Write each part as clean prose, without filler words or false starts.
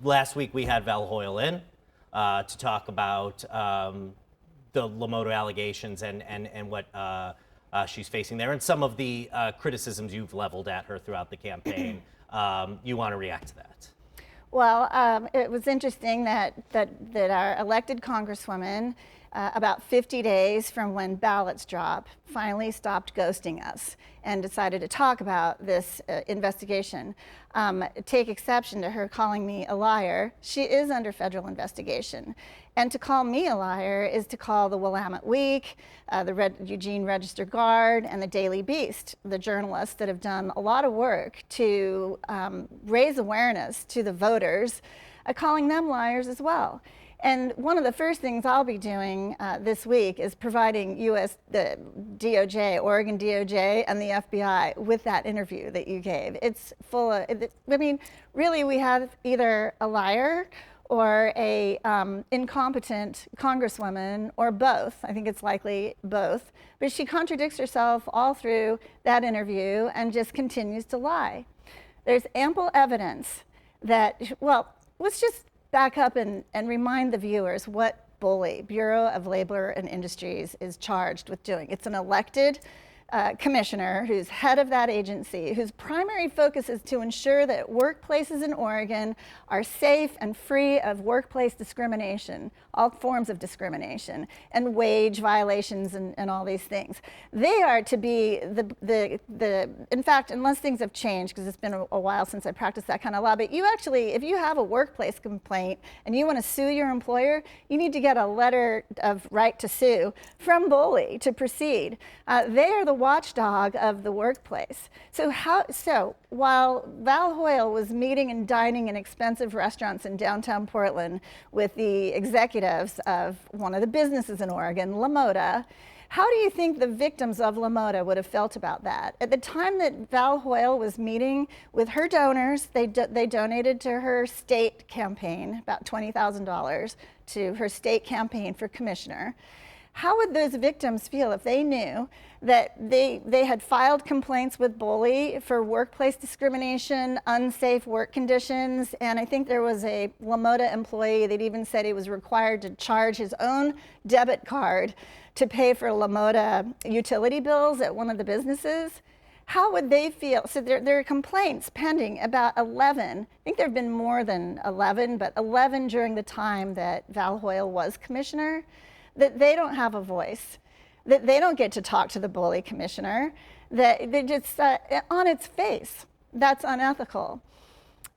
last week we had Val Hoyle in to talk about the Mota allegations and what she's facing there, and some of the criticisms you've leveled at her throughout the campaign. You want to react to that? Well, it was interesting that our elected congresswoman, about 50 days from when ballots drop, finally stopped ghosting us and decided to talk about this investigation. Take exception to her calling me a liar. She is under federal investigation. And to call me a liar is to call the Willamette Week, the Eugene Register Guard, and the Daily Beast, the journalists that have done a lot of work to raise awareness to the voters, calling them liars as well. And one of the first things I'll be doing this week is providing the DOJ, Oregon DOJ, and the FBI with that interview that you gave. It's full of, I mean, really we have either a liar or a incompetent congresswoman, or both. I think it's likely both. But she contradicts herself all through that interview and just continues to lie. There's ample evidence that, well, let's just back up and remind the viewers what BOLI, Bureau of Labor and Industries, is charged with doing. It's an elected commissioner who's head of that agency, whose primary focus is to ensure that workplaces in Oregon are safe and free of workplace discrimination, all forms of discrimination, and wage violations and all these things. They are to be in fact, unless things have changed, because it's been a while since I practiced that kind of law, but you actually, if you have a workplace complaint and you want to sue your employer, you need to get a letter of right to sue from BOLI to proceed. They are the watchdog of the workplace. So while Val Hoyle was meeting and dining in expensive restaurants in downtown Portland with the executives of one of the businesses in Oregon, Mota, how do you think the victims of Mota would have felt about that? At the time that Val Hoyle was meeting with her donors, they donated to her state campaign, about $20,000 to her state campaign for commissioner. How would those victims feel if they knew that they had filed complaints with BOLI for workplace discrimination, unsafe work conditions, and I think there was a Mota employee that even said he was required to charge his own debit card to pay for Mota utility bills at one of the businesses? How would they feel? So there are complaints pending, about 11. I think there have been more than 11, but 11 during the time that Val Hoyle was commissioner, that they don't have a voice, that they don't get to talk to the BOLI commissioner, that they just, on its face, that's unethical.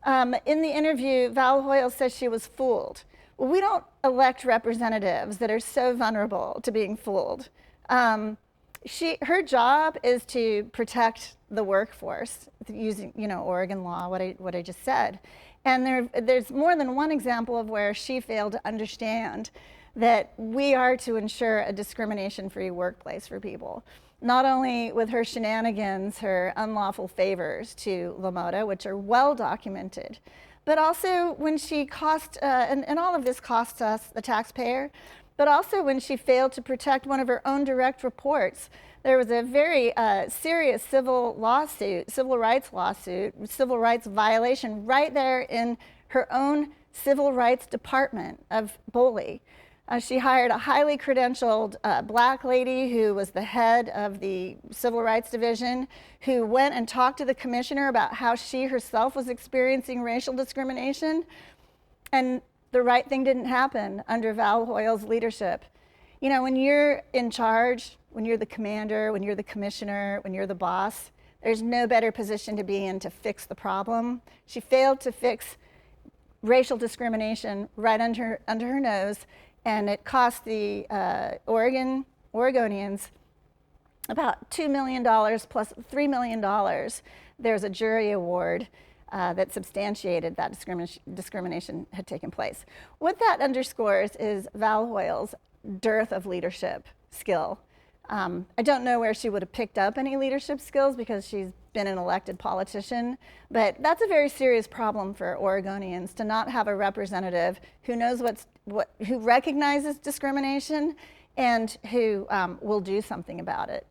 In the interview, Val Hoyle says she was fooled. Well, we don't elect representatives that are so vulnerable to being fooled. Her job is to protect the workforce using, Oregon law, what I just said. And there's more than one example of where she failed to understand that we are to ensure a discrimination-free workplace for people. Not only with her shenanigans, her unlawful favors to Mota, which are well documented, but also when she and all of this costs us, the taxpayer, but also when she failed to protect one of her own direct reports. There was a very serious civil rights lawsuit, civil rights violation right there in her own civil rights department of BOLI. She hired a highly credentialed black lady who was the head of the Civil Rights Division, who went and talked to the commissioner about how she herself was experiencing racial discrimination. And the right thing didn't happen under Val Hoyle's leadership. When you're in charge, when you're the commander, when you're the commissioner, when you're the boss, there's no better position to be in to fix the problem. She failed to fix racial discrimination right under her nose. And it cost the Oregonians about $2 million plus $3 million. There's a jury award that substantiated that discrimination had taken place. What that underscores is Val Hoyle's dearth of leadership skill. I don't know where she would have picked up any leadership skills because she's been an elected politician, but that's a very serious problem for Oregonians, to not have a representative who knows who recognizes discrimination and who will do something about it.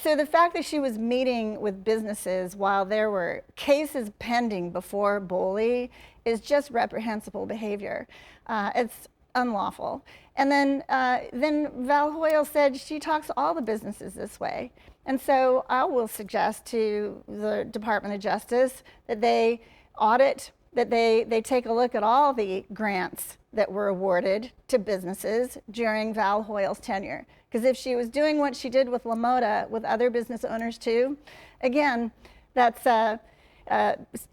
So the fact that she was meeting with businesses while there were cases pending before BOLI is just reprehensible behavior. It's unlawful. And then Val Hoyle said she talks to all the businesses this way. And so I will suggest to the Department of Justice that they audit, that they take a look at all the grants that were awarded to businesses during Val Hoyle's tenure. Because if she was doing what she did with Mota with other business owners too, again, that's a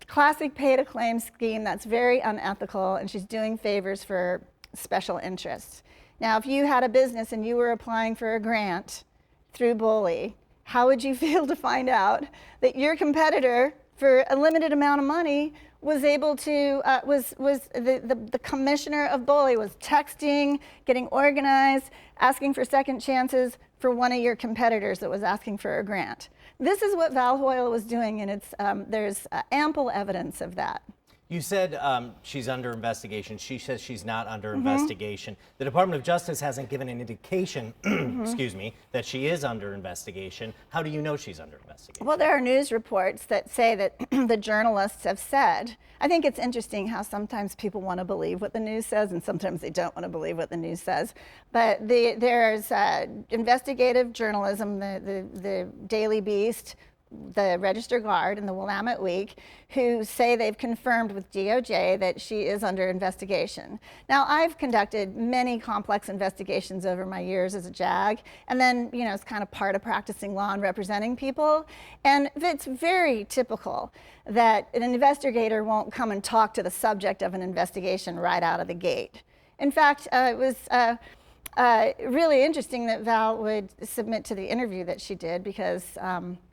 classic pay-to-claim scheme that's very unethical, and she's doing favors for special interests. Now, if you had a business and you were applying for a grant through Bully, how would you feel to find out that your competitor, for a limited amount of money, was able to, the commissioner of Bully was texting, getting organized, asking for second chances for one of your competitors that was asking for a grant? This is what Val Hoyle was doing, and there's ample evidence of that. You said she's under investigation. She says she's not under investigation. The Department of Justice hasn't given an indication, excuse me, that she is under investigation. How do you know she's under investigation? Well, there are news reports that say that the journalists have said. I think it's interesting how sometimes people want to believe what the news says and sometimes they don't want to believe what the news says. But there's investigative journalism, the Daily Beast, the Register Guard, and the Willamette Week, who say they've confirmed with DOJ that she is under investigation. Now, I've conducted many complex investigations over my years as a JAG, and then, you know, it's kind of part of practicing law and representing people. And it's very typical that an investigator won't come and talk to the subject of an investigation right out of the gate. In fact, it was really interesting that Val would submit to the interview that she did because,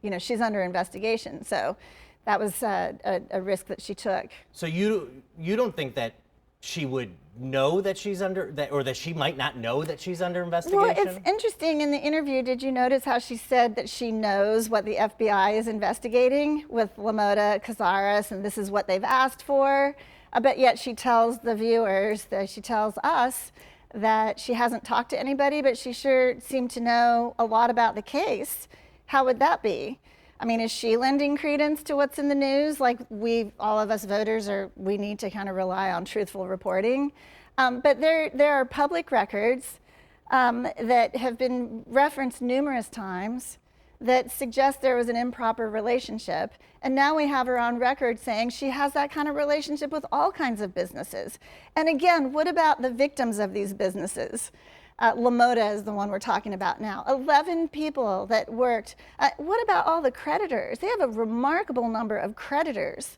you know, she's under investigation. So that was a risk that she took. So you don't think that she would know that she's under, or that she might not know that she's under investigation? Well, it's interesting in the interview. Did you notice how she said that she knows what the FBI is investigating with LaMotta, Cazares, and this is what they've asked for? But yet she tells the viewers, that she tells us, that she hasn't talked to anybody, but she sure seemed to know a lot about the case. How would that be? I mean, is she lending credence to what's in the news? Like all of us voters, we need to kind of rely on truthful reporting. But there are public records that have been referenced numerous times that suggest there was an improper relationship. And now we have her on record saying she has that kind of relationship with all kinds of businesses. And again, what about the victims of these businesses? LaMotta is the one we're talking about now. 11 people that worked. What about all the creditors? They have a remarkable number of creditors,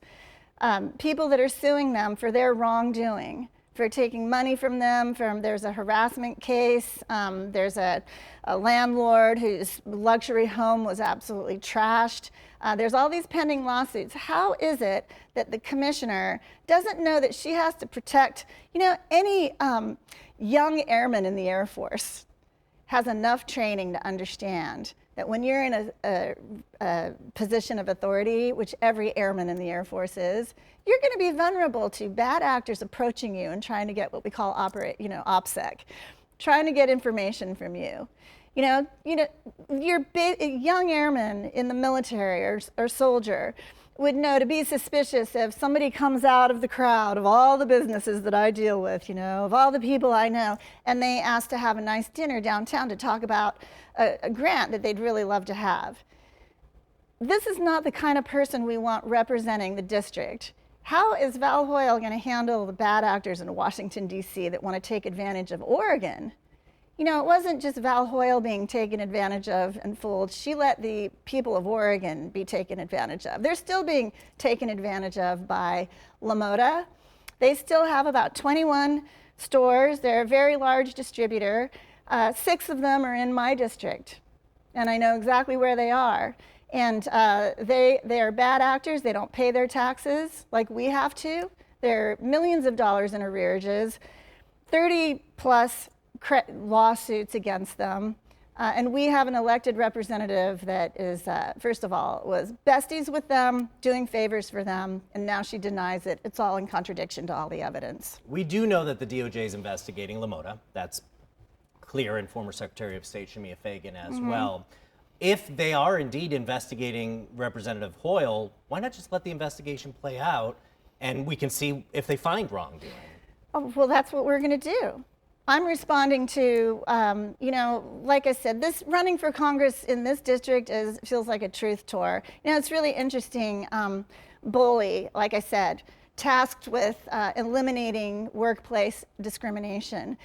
people that are suing them for their wrongdoing, for taking money from them. There's a harassment case. There's a landlord whose luxury home was absolutely trashed. There's all these pending lawsuits. How is it that the commissioner doesn't know that she has to protect, you know, any young airman in the Air Force has enough training to understand that when you're in a position of authority, which every airman in the Air Force is, you're going to be vulnerable to bad actors approaching you and trying to get what we call OPSEC, trying to get information from you. You know, your young airman in the military or soldier would know to be suspicious if somebody comes out of the crowd of all the businesses that I deal with, you know, of all the people I know, and they ask to have a nice dinner downtown to talk about a grant that they'd really love to have. This is not the kind of person we want representing the district. How is Val Hoyle going to handle the bad actors in Washington, D.C. that want to take advantage of Oregon? You know, it wasn't just Val Hoyle being taken advantage of and fooled. She let the people of Oregon be taken advantage of. They're still being taken advantage of by LaMotta. They still have about 21 stores. They're a very large distributor. 6 of them are in my district, and I know exactly where they are. And they are bad actors. They don't pay their taxes like we have to. They're millions of dollars in arrearages, 30 plus lawsuits against them. And we have an elected representative that is, first of all, was besties with them, doing favors for them, and now she denies it. It's all in contradiction to all the evidence. We do know that the DOJ is investigating LaMotta. That's clear, and former Secretary of State Shemia Fagan as well. If they are indeed investigating Representative Hoyle, why not just let the investigation play out and we can see if they find wrongdoing. Oh, well, that's what we're going to do. I'm responding to, like I said, this running for Congress in this district feels like a truth tour. It's really interesting. Bully, like I said, tasked with eliminating workplace discrimination.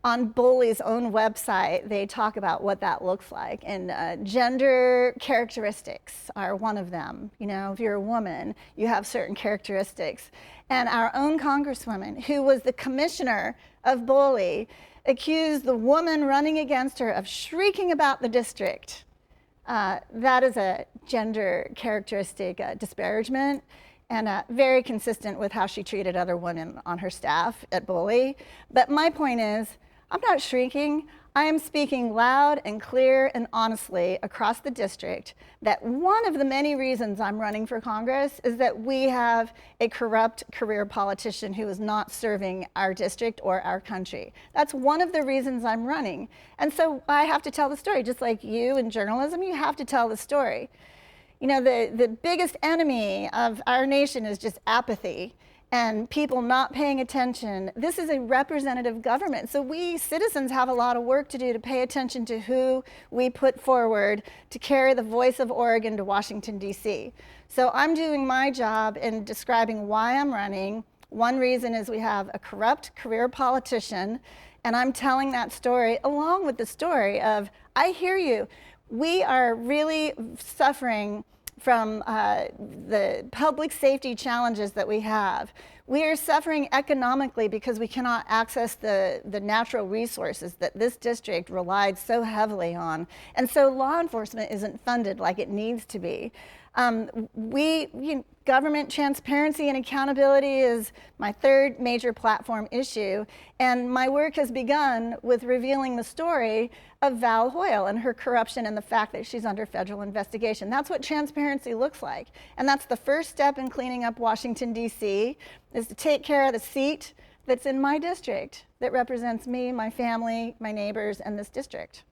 On Bully's own website, they talk about what that looks like, and gender characteristics are one of them. If you're a woman, you have certain characteristics. And our own Congresswoman, who was the commissioner of Bully, accused the woman running against her of shrieking about the district. That is a gender characteristic disparagement, and very consistent with how she treated other women on her staff at Bully. But my point is, I'm not shrieking. I am speaking loud and clear and honestly across the district that one of the many reasons I'm running for Congress is that we have a corrupt career politician who is not serving our district or our country. That's one of the reasons I'm running. And so I have to tell the story. Just like you in journalism, you have to tell the story. The biggest enemy of our nation is just apathy and people not paying attention. This is a representative government, so we citizens have a lot of work to do to pay attention to who we put forward to carry the voice of Oregon to Washington, D.C. So I'm doing my job in describing why I'm running. One reason is we have a corrupt career politician, and I'm telling that story along with the story of, I hear you. We are really suffering from the public safety challenges that we have. We are suffering economically because we cannot access the natural resources that this district relied so heavily on. And so law enforcement isn't funded like it needs to be. Government transparency and accountability is my third major platform issue, and my work has begun with revealing the story of Val Hoyle and her corruption and the fact that she's under federal investigation. That's what transparency looks like, and that's the first step in cleaning up Washington, D.C., is to take care of the seat that's in my district that represents me, my family, my neighbors, and this district.